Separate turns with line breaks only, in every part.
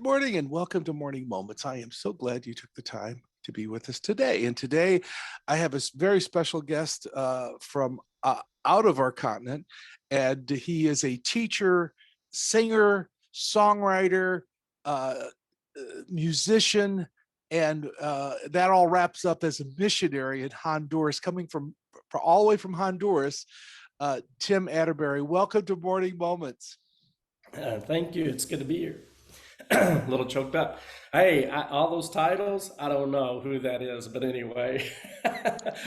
morning and welcome to Morning Moments. I am so glad you took the time to be with us today. And today I have a very special guest from out of our continent. And he is a teacher, singer, songwriter, musician, and that all wraps up as a missionary in Honduras, coming from all the way from Honduras. Tim Atterberry, welcome to Morning Moments.
Thank you. It's good to be here. A little choked up. Hey, all those titles, I don't know who that is, but anyway,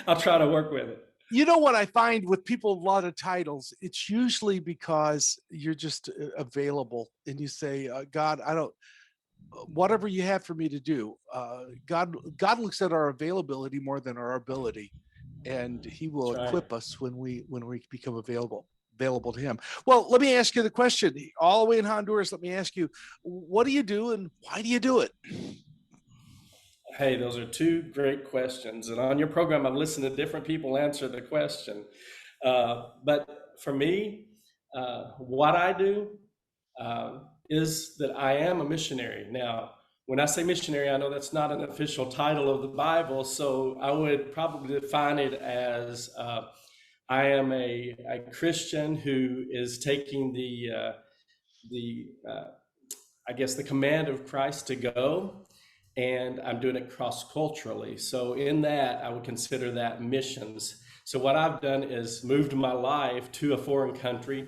I'll try to work with it.
You know what I find with people with a lot of titles, it's usually because you're just available and you say, God, I don't, whatever you have for me to do. God looks at our availability more than our ability, and He will
That's right.
equip us when we become available to Him. Well, let me ask you the question. All the way in Honduras, let me ask you, what do you do and why do you do it?
Hey, those are two great questions. And on your program, I've listened to different people answer the question. But for me, what I do is that I am a missionary. Now, when I say missionary, I know that's not an official title of the Bible, so I would probably define it as I am a Christian who is taking the I guess the command of Christ to go, and I'm doing it cross culturally. So in that, I would consider that missions. So what I've done is moved my life to a foreign country,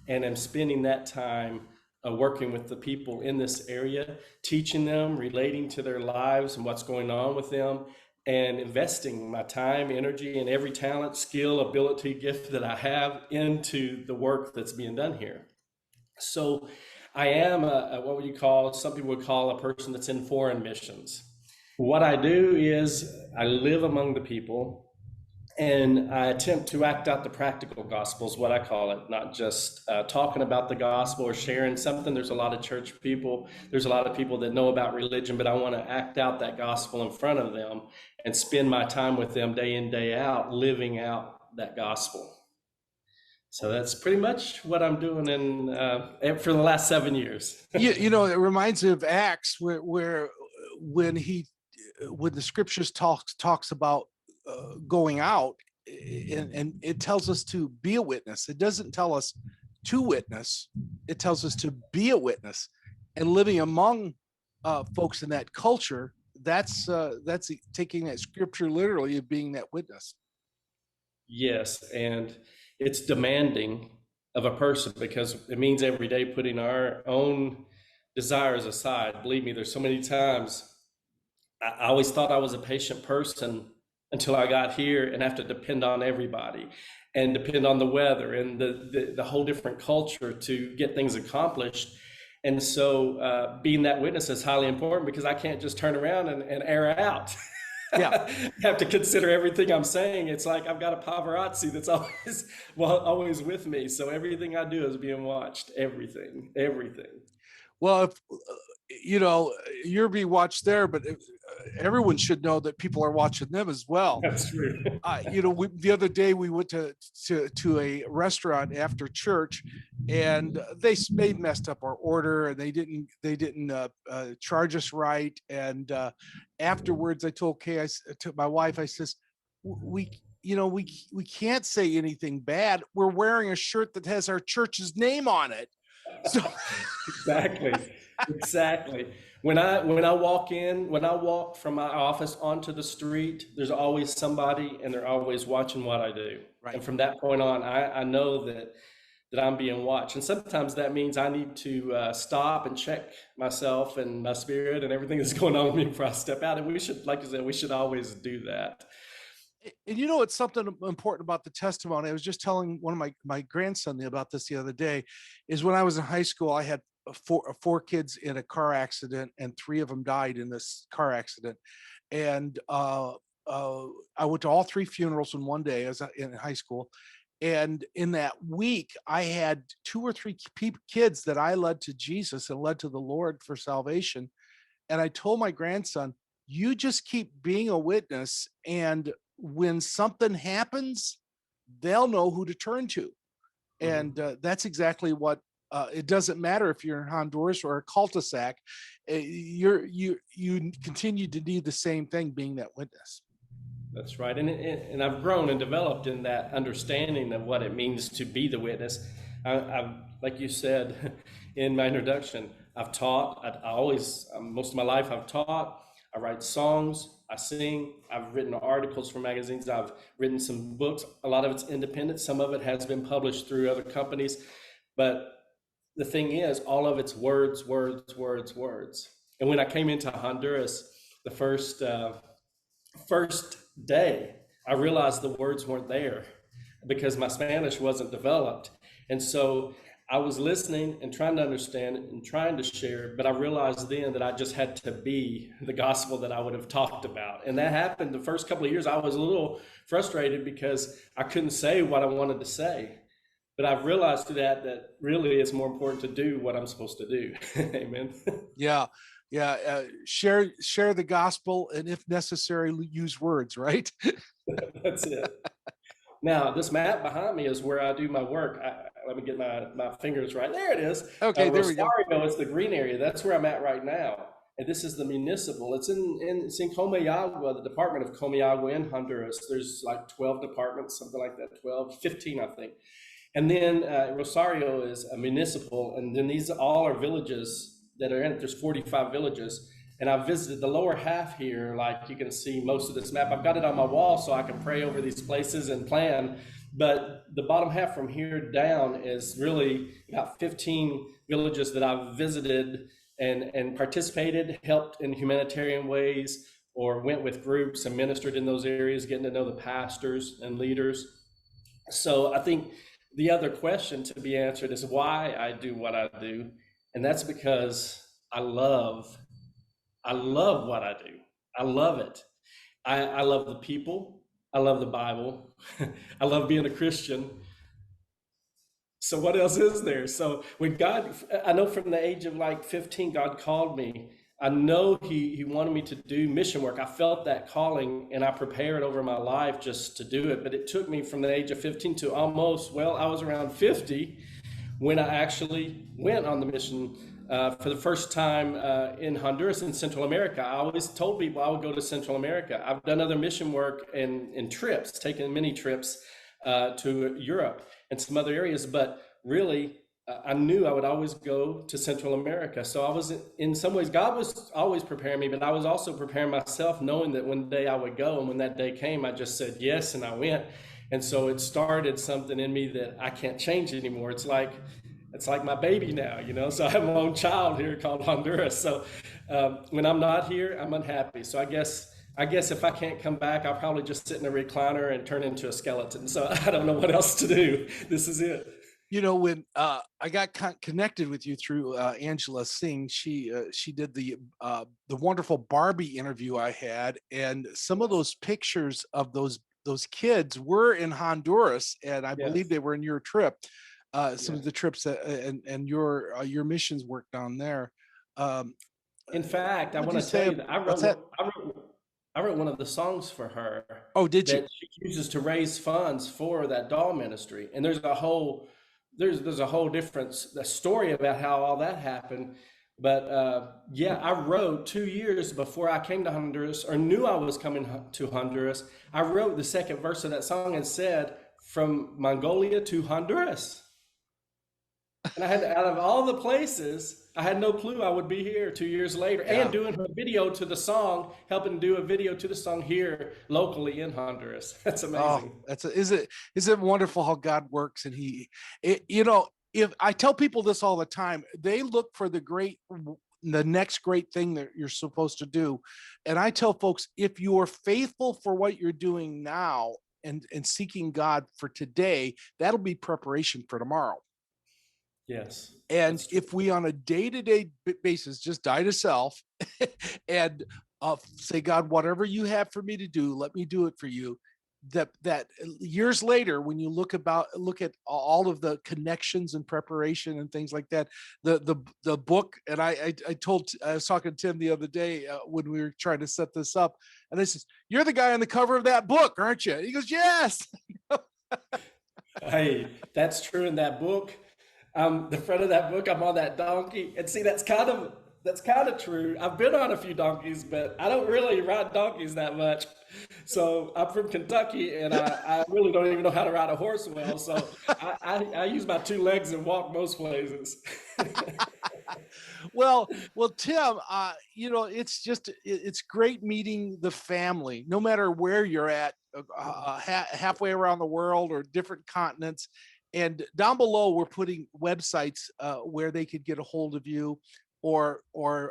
and I'm spending that time working with the people in this area, teaching them, relating to their lives and what's going on with them, and investing my time, energy, and every talent, skill, ability, gift that I have into the work that's being done here. So I am what would you call, some people would call a person that's in foreign missions. What I do is I live among the people and I attempt to act out the practical gospel is what I call it, not just talking about the gospel or sharing something. There's a lot of church people, there's a lot of people that know about religion, but I want to act out that gospel in front of them and spend my time with them day in, day out, living out that gospel. So that's pretty much what I'm doing for the last 7 years.
It reminds me of Acts where when when the scriptures talks about going out, and it tells us to be a witness. It doesn't tell us to witness. It tells us to be a witness, and living among folks in that culture. That's taking that scripture literally of being that witness.
Yes, and it's demanding of a person because it means every day putting our own desires aside. Believe me, there's so many times I always thought I was a patient person until I got here and have to depend on everybody and depend on the weather and the whole different culture to get things accomplished. And so being that witness is highly important because I can't just turn around and air out.
Yeah.
I have to consider everything I'm saying. It's like I've got a paparazzi that's always with me. So everything I do is being watched. Everything.
Well, if you're being watched there, but everyone should know that people are watching them as well.
That's true.
The other day we went to a restaurant after church, and they messed up our order, and they didn't charge us right. And afterwards, I told Kay, to my wife, I says, we can't say anything bad. We're wearing a shirt that has our church's name on it. So
exactly. When I walk from my office onto the street, there's always somebody and they're always watching what I do.
Right.
And from that point on, I know that I'm being watched. And sometimes that means I need to stop and check myself and my spirit and everything that's going on with me before I step out. And we should, like I said, we should always do that.
And it's something important about the testimony. I was just telling one of my grandson about this the other day, is when I was in high school, I had four kids in a car accident, and three of them died in this car accident. And I went to all three funerals in one day as in high school. And in that week, I had two or three kids that I led to Jesus and led to the Lord for salvation. And I told my grandson, you just keep being a witness, and when something happens, they'll know who to turn to.
Mhm.
And that's exactly what It doesn't matter if you're in Honduras or a cul-de-sac. You continue to need the same thing, being that witness.
That's right. And I've grown and developed in that understanding of what it means to be the witness. I've, like you said in my introduction, I've taught. I always, most of my life, I've taught. I write songs. I sing. I've written articles for magazines. I've written some books. A lot of it's independent. Some of it has been published through other companies. But the thing is, all of it's words, words, words, words. And when I came into Honduras, the first day, I realized the words weren't there because my Spanish wasn't developed. And so I was listening and trying to understand and trying to share, but I realized then that I just had to be the gospel that I would have talked about. And that happened the first couple of years. I was a little frustrated because I couldn't say what I wanted to say. But I've realized through that really it's more important to do what I'm supposed to do. Amen.
Yeah. Yeah. Share the gospel, and if necessary, use words, right?
That's it. Now, this map behind me is where I do my work. Let me get my fingers right. There it is.
Okay, there we go.
Rosario is the green area. That's where I'm at right now. And this is the municipal. It's in Comayagua, the Department of Comayagua in Honduras. There's like 12 departments, something like that, 12, 15, I think. And then Rosario is a municipal. And then these all are villages that are in it. There's 45 villages. And I visited the lower half here, like you can see most of this map. I've got it on my wall so I can pray over these places and plan. But the bottom half from here down is really about 15 villages that I've visited and participated, helped in humanitarian ways, or went with groups and ministered in those areas, getting to know the pastors and leaders. So I think the other question to be answered is why I do what I do. And that's because I love what I do. I love it. I love the people. I love the Bible. I love being a Christian. So what else is there? So when God, I know from the age of like 15, God called me. I know he wanted me to do mission work. I felt that calling and I prepared over my life just to do it. But it took me from the age of 15 to almost, well, I was around 50 when I actually went on the mission for the first time in Honduras in Central America. I always told people I would go to Central America. I've done other mission work in trips, taken many trips to Europe and some other areas, but really I knew I would always go to Central America. So I was, in some ways, God was always preparing me, but I was also preparing myself, knowing that one day I would go. And when that day came, I just said yes, and I went. And so it started something in me that I can't change anymore. It's like my baby now, you know. So I have my own child here called Honduras. So when I'm not here, I'm unhappy. So I guess if I can't come back, I'll probably just sit in a recliner and turn into a skeleton. So I don't know what else to do. This is it.
You know, when I got connected with you through Angela Singh, she did the wonderful Barbie interview I had, and some of those pictures of those kids were in Honduras, and I believe they were in your trip. Some of the trips that, and your missions work down there.
In fact, I want to tell you that I wrote one of the songs for her.
Oh, did you?
That she uses to raise funds for that doll ministry. And there's a whole different story about how all that happened. But yeah, I wrote 2 years before I came to Honduras, or knew I was coming to Honduras. I wrote the second verse of that song and said, "From Mongolia to Honduras." And I had to, out of all the places, I had no clue I would be here 2 years later, and doing a video to the song, helping do a video to the song here locally in Honduras. That's amazing.
Oh, is it wonderful how God works? And you know, if I tell people this all the time, they look for the next great thing that you're supposed to do. And I tell folks, if you are faithful for what you're doing now and seeking God for today, that'll be preparation for tomorrow.
Yes.
And if we on a day-to-day basis just die to self and say, God, whatever you have for me to do, let me do it for you. That years later, when you look at all of the connections and preparation and things like that, the book, and I was talking to Tim the other day when we were trying to set this up, and I said, "You're the guy on the cover of that book, aren't you?" He goes, "Yes."
Hey, that's true in that book. The front of that book, I'm on that donkey, and see, that's kind of true. I've been on a few donkeys, but I don't really ride donkeys that much. So I'm from Kentucky, and I really don't even know how to ride a horse well. So I use my two legs and walk most places.
Well, Tim, it's great meeting the family, no matter where you're at, halfway around the world or different continents. And down below, we're putting websites where they could get a hold of you, or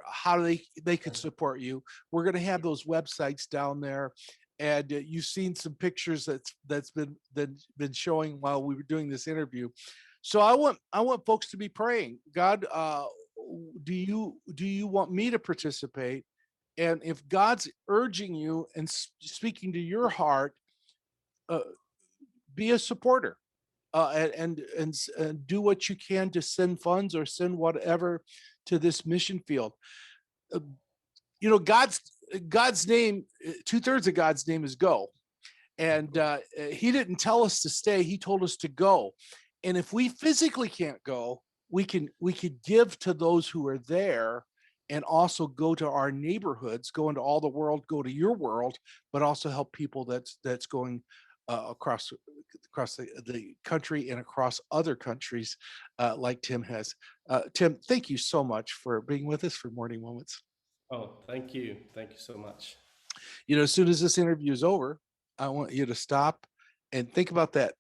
how they could support you. We're going to have those websites down there, and you've seen some pictures that's been showing while we were doing this interview. So I want folks to be praying. God, do you want me to participate? And if God's urging you and speaking to your heart, uh, be a supporter, and do what you can to send funds or send whatever to this mission field. Uh, God's name, 2/3 of God's name is go. And he didn't tell us to stay, he told us to go. And if we physically can't go, we could give to those who are there, and also go to our neighborhoods, go into all the world, go to your world, but also help people that's going across the country and across other countries, like Tim has. Tim, thank you so much for being with us for Morning Moments.
Oh, thank you. Thank you so much.
As soon as this interview is over, I want you to stop and think about that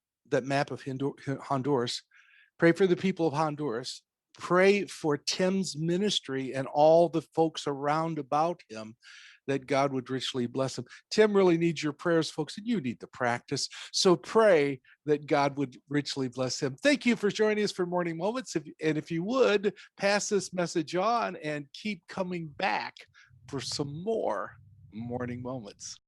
map of Honduras. Pray for the people of Honduras. Pray for Tim's ministry and all the folks around about him, that God would richly bless him. Tim really needs your prayers, folks, and you need the practice. So pray that God would richly bless him. Thank you for joining us for Morning Moments. And if you would, pass this message on and keep coming back for some more Morning Moments.